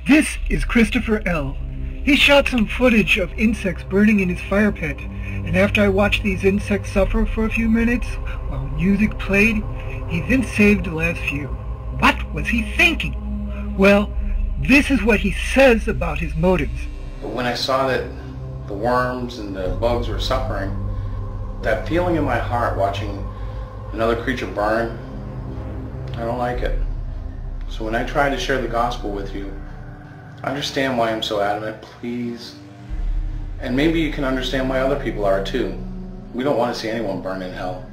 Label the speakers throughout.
Speaker 1: This is christoferL. He shot some footage of insects burning in his fire pit, and after I watched these insects suffer for a few minutes while music played, he then saved the last few. What was he thinking? Well, this is what he says about his motives.
Speaker 2: But when I saw that the worms and the bugs were suffering, that feeling in my heart watching another creature burn, I don't like it. So when I try to share the gospel with you, understand why I'm so adamant, please. And maybe you can understand why other people are too. We don't want to see anyone burn in hell.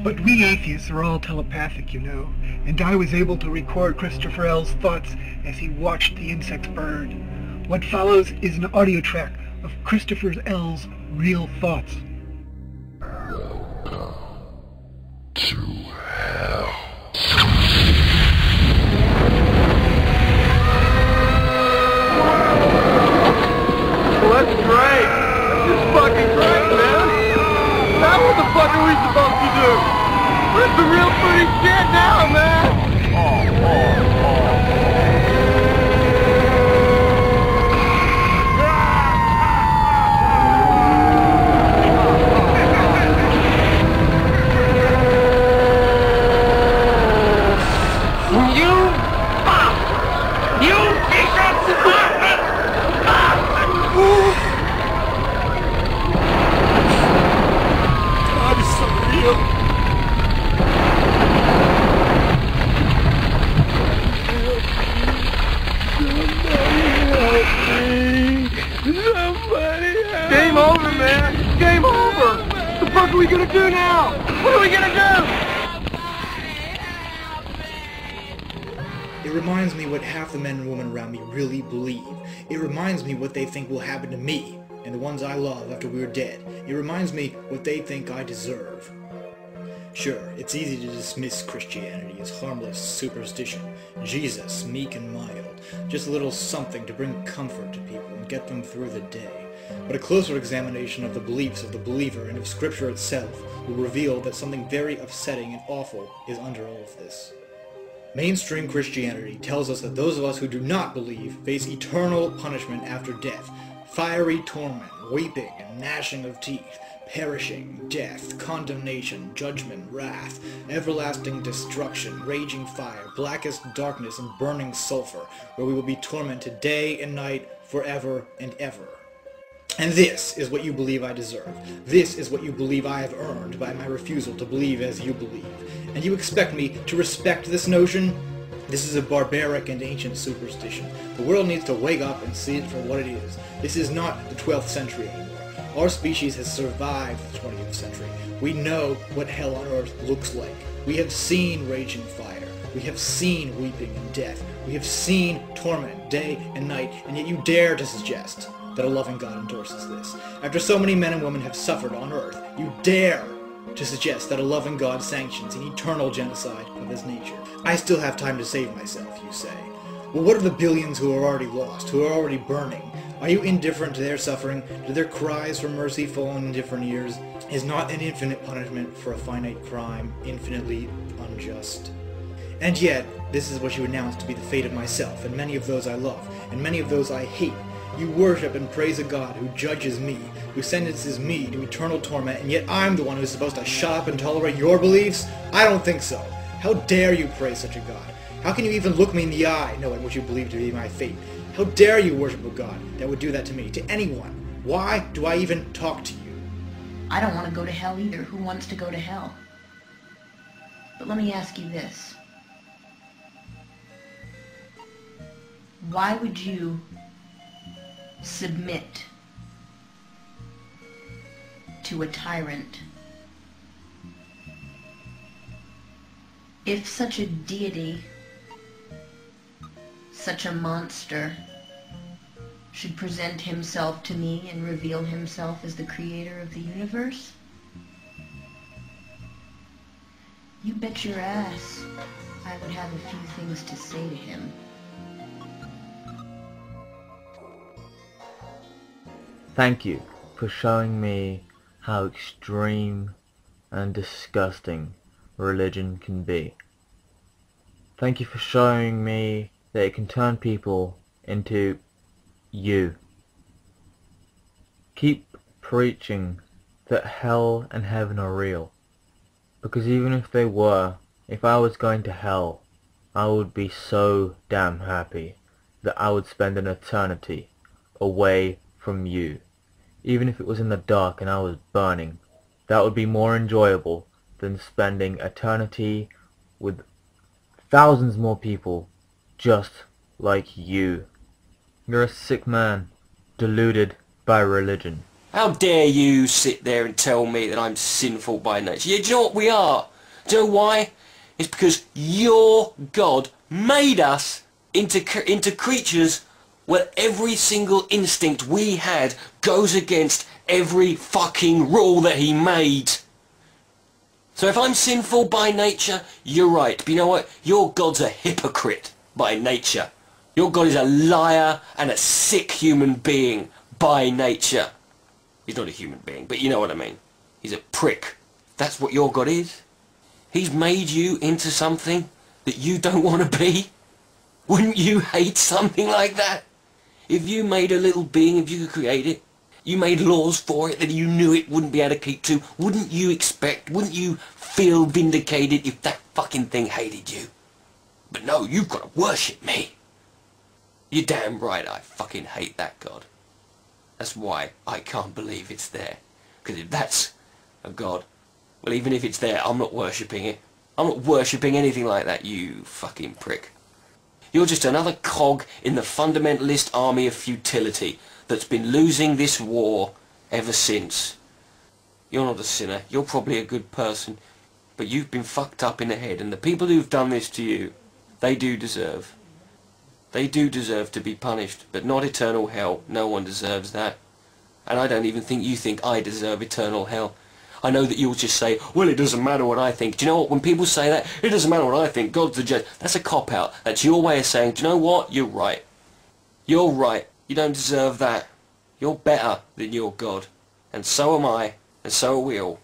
Speaker 1: But we atheists are all telepathic, you know, and I was able to record christoferL's thoughts as he watched the insects burn. What follows is an audio track of christoferL's real thoughts.
Speaker 3: Welcome to hell.
Speaker 4: Well, that's great. That's just fucking great, man. Now what the fuck are we supposed to do? We're some real funny shit now, man. Game over, man. Game over. What the fuck are we gonna do now? What are we gonna
Speaker 5: do? It reminds me what half the men and women around me really believe. It reminds me what they think will happen to me and the ones I love after we're dead. It reminds me what they think I deserve. Sure, it's easy to dismiss Christianity as harmless superstition. Jesus, meek and mild, just a little something to bring comfort to people and get them through the day. But a closer examination of the beliefs of the believer and of Scripture itself will reveal that something very upsetting and awful is under all of this. Mainstream Christianity tells us that those of us who do not believe face eternal punishment after death, fiery torment, weeping and gnashing of teeth, perishing, death, condemnation, judgment, wrath, everlasting destruction, raging fire, blackest darkness, and burning sulfur, where we will be tormented day and night forever and ever. And this is what you believe I deserve. This is what you believe I have earned by my refusal to believe as you believe. And you expect me to respect this notion? This is a barbaric and ancient superstition. The world needs to wake up and see it for what it is. This is not the 12th century anymore. Our species has survived the 20th century. We know what hell on earth looks like. We have seen raging fire. We have seen weeping and death. We have seen torment day and night, and yet you dare to suggest that a loving God endorses this. After so many men and women have suffered on earth, you dare to suggest that a loving God sanctions an eternal genocide of his nature. I still have time to save myself, you say. Well, what of the billions who are already lost, who are already burning? Are you indifferent to their suffering? Do their cries for mercy fall on different ears? Is not an infinite punishment for a finite crime infinitely unjust? And yet, this is what you announce to be the fate of myself, and many of those I love, and many of those I hate. You worship and praise a God who judges me, who sentences me to eternal torment, and yet I'm the one who's supposed to shut up and tolerate your beliefs? I don't think so. How dare you praise such a God? How can you even look me in the eye, knowing what you believe to be my fate? How dare you worship a God that would do that to me, to anyone? Why do I even talk to you?
Speaker 6: I don't want to go to hell either. Who wants to go to hell? But let me ask you this. Why would you submit to a tyrant? If such a deity, such a monster, should present himself to me and reveal himself as the creator of the universe, you bet your ass I would have a few things to say to him.
Speaker 7: Thank you for showing me how extreme and disgusting religion can be. Thank you for showing me that it can turn people into you. Keep preaching that hell and heaven are real, because even if they were, if I was going to hell, I would be so damn happy that I would spend an eternity away from you. Even if it was in the dark and I was burning, that would be more enjoyable than spending eternity with thousands more people just like you. You're a sick man, deluded by religion.
Speaker 8: How dare you sit there and tell me that I'm sinful by nature? Yeah, do you know what we are? Do you know why? It's because your God made us into creatures where every single instinct we had goes against every fucking rule that he made. So if I'm sinful by nature, you're right. But you know what? Your God's a hypocrite by nature. Your God is a liar and a sick human being by nature. He's not a human being, but you know what I mean. He's a prick. That's what your God is. He's made you into something that you don't want to be. Wouldn't you hate something like that? If you made a little being, if you could create it, you made laws for it that you knew it wouldn't be able to keep to, wouldn't you feel vindicated if that fucking thing hated you? But no, you've got to worship me. You're damn right I fucking hate that God. That's why I can't believe it's there. Because if that's a God, well, even if it's there, I'm not worshipping it. I'm not worshipping anything like that, you fucking prick. You're just another cog in the fundamentalist army of futility that's been losing this war ever since. You're not a sinner. You're probably a good person. But you've been fucked up in the head. And the people who've done this to you, they do deserve. They do deserve to be punished. But not eternal hell. No one deserves that. And I don't even think you think I deserve eternal hell. I know that you'll just say, well, it doesn't matter what I think. Do you know what? When people say that, it doesn't matter what I think, God's the judge. That's a cop-out. That's your way of saying, do you know what? You're right. You're right. You don't deserve that. You're better than your God. And so am I. And so are we all.